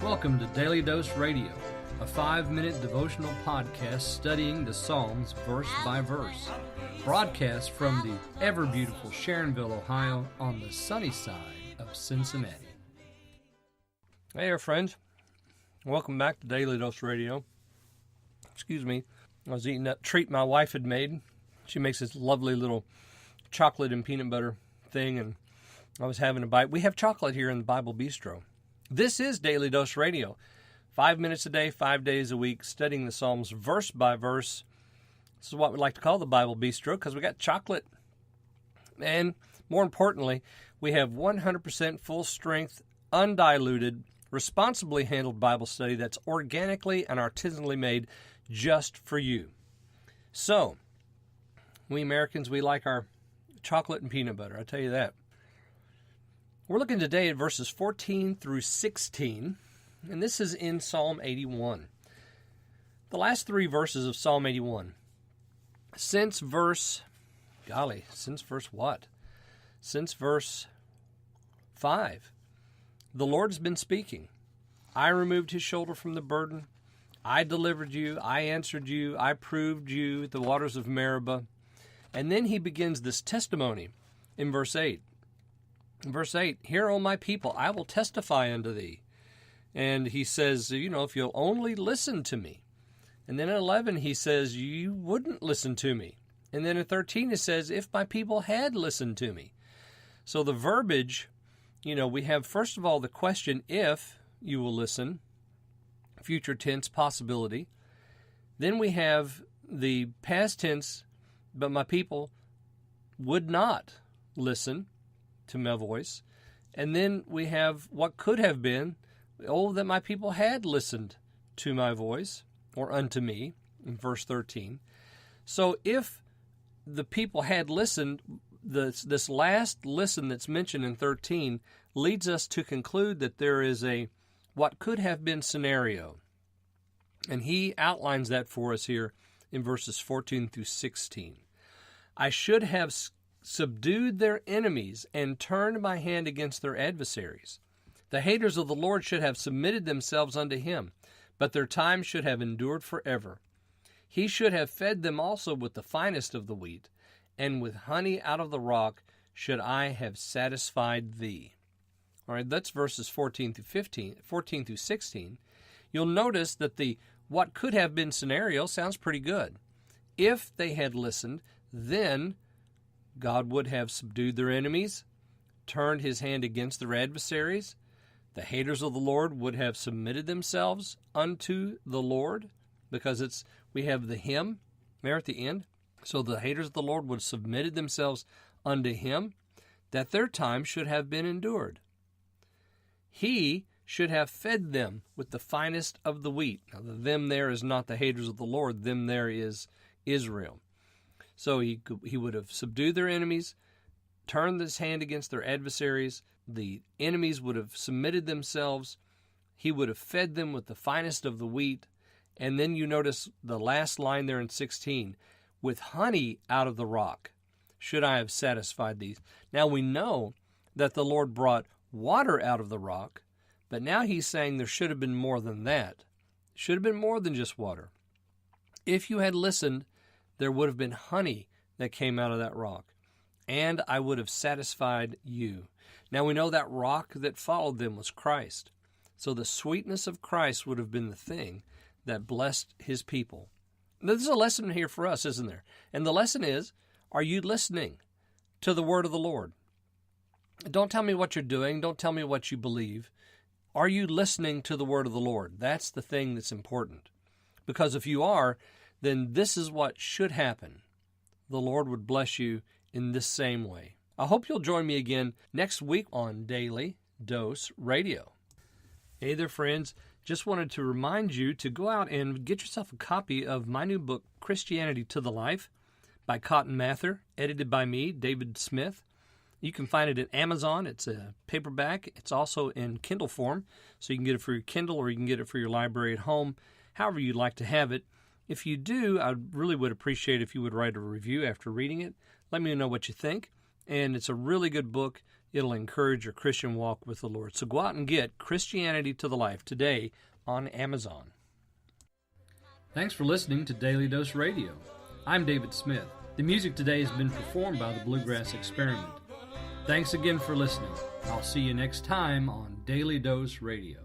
Welcome to Daily Dose Radio, a 5-minute devotional podcast studying the Psalms verse by verse. Broadcast from the ever-beautiful Sharonville, Ohio, on the sunny side of Cincinnati. Hey there, friends. Welcome back to Daily Dose Radio. Excuse me. I was eating that treat my wife had made. She makes this lovely little chocolate and peanut butter thing, and I was having a bite. We have chocolate here in the Bible Bistro. This is Daily Dose Radio. 5 minutes a day, 5 days a week, studying the Psalms verse by verse. This is what we like to call the Bible Bistro because we got chocolate. And more importantly, we have 100% full strength, undiluted, responsibly handled Bible study that's organically and artisanally made just for you. So, we Americans, we like our chocolate and peanut butter, I tell you that. We're looking today at verses 14 through 16, and this is in Psalm 81. The last three verses of Psalm 81. Since verse 5, the Lord has been speaking. I removed his shoulder from the burden. I delivered you. I answered you. I proved you at the waters of Meribah. And then he begins this testimony in verse 8. In verse 8, hear, O my people, I will testify unto thee. And he says, if you'll only listen to me. And then in 11, he says, you wouldn't listen to me. And then in 13, it says, if my people had listened to me. So the verbiage, we have, first of all, the question, if you will listen, future tense possibility. Then we have the past tense, but my people would not listen to my voice. And then we have what could have been, that my people had listened to my voice, or unto me, in verse 13. So if the people had listened, this last listen that's mentioned in 13 leads us to conclude that there is a what could have been scenario. And he outlines that for us here in verses 14 through 16. I should have subdued their enemies and turned my hand against their adversaries. The haters of the Lord should have submitted themselves unto him, but their time should have endured forever. He should have fed them also with the finest of the wheat, and with honey out of the rock should I have satisfied thee. All right, that's verses 14 through 16. You'll notice that the what could have been scenario sounds pretty good. If they had listened, then God would have subdued their enemies, turned his hand against their adversaries. The haters of the Lord would have submitted themselves unto the Lord, because we have the him there at the end. So the haters of the Lord would have submitted themselves unto him, that their time should have been endured. He should have fed them with the finest of the wheat. Now, the them there is not the haters of the Lord. Them there is Israel. So he would have subdued their enemies, turned his hand against their adversaries. The enemies would have submitted themselves. He would have fed them with the finest of the wheat. And then you notice the last line there in 16, with honey out of the rock should I have satisfied these. Now we know that the Lord brought water out of the rock, but now he's saying there should have been more than that. Should have been more than just water. If you had listened, there would have been honey that came out of that rock, and I would have satisfied you. Now we know that rock that followed them was Christ. So the sweetness of Christ would have been the thing that blessed his people. There's a lesson here for us, isn't there? And the lesson is, are you listening to the word of the Lord? Don't tell me what you're doing. Don't tell me what you believe. Are you listening to the word of the Lord? That's the thing that's important. Because if you are, then this is what should happen. The Lord would bless you in this same way. I hope you'll join me again next week on Daily Dose Radio. Hey there, friends. Just wanted to remind you to go out and get yourself a copy of my new book, Christianity to the Life, by Cotton Mather, edited by me, David Smith. You can find it at Amazon. It's a paperback. It's also in Kindle form, so you can get it for your Kindle or you can get it for your library at home, however you'd like to have it. If you do, I really would appreciate if you would write a review after reading it. Let me know what you think. And it's a really good book. It'll encourage your Christian walk with the Lord. So go out and get Christianity to the Life today on Amazon. Thanks for listening to Daily Dose Radio. I'm David Smith. The music today has been performed by the Bluegrass Experiment. Thanks again for listening. I'll see you next time on Daily Dose Radio.